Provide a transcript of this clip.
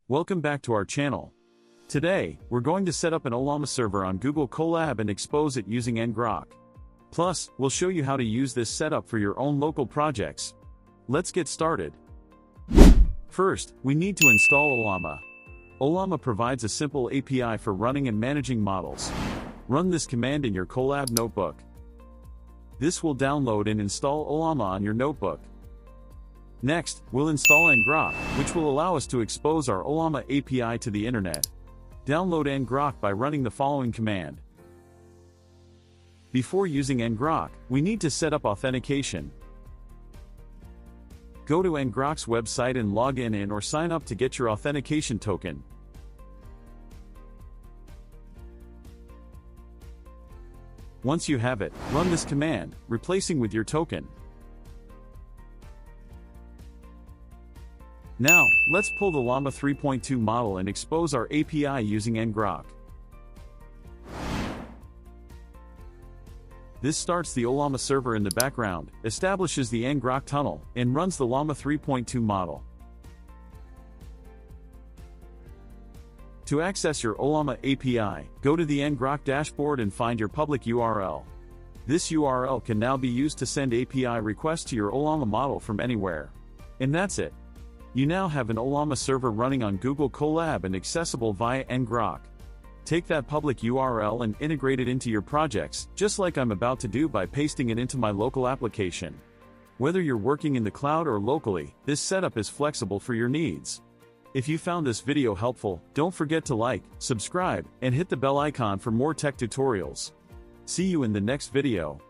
Welcome back to our channel. Today, we're going to set up an Ollama server on Google Colab and expose it using ngrok. Plus, we'll show you how to use this setup for your own local projects. Let's get started. First, we need to install Ollama. Ollama provides a simple API for running and managing models. Run this command in your Colab notebook. This will download and install Ollama on your notebook. Next, we'll install ngrok, which will allow us to expose our Ollama API to the internet. Download ngrok by running the following command. Before using ngrok, we need to set up authentication. Go to ngrok's website and log in or sign up to get your authentication token. Once you have it, run this command, replacing with your token. Now, let's pull the Llama 3.2 model and expose our API using ngrok. This starts the Ollama server in the background, establishes the ngrok tunnel, and runs the Llama 3.2 model. To access your Ollama API, go to the ngrok dashboard and find your public URL. This URL can now be used to send API requests to your Ollama model from anywhere. And that's it. You now have an Ollama server running on Google Colab and accessible via ngrok. Take that public URL and integrate it into your projects, just like I'm about to do by pasting it into my local application. Whether you're working in the cloud or locally, this setup is flexible for your needs. If you found this video helpful, don't forget to like, subscribe, and hit the bell icon for more tech tutorials. See you in the next video.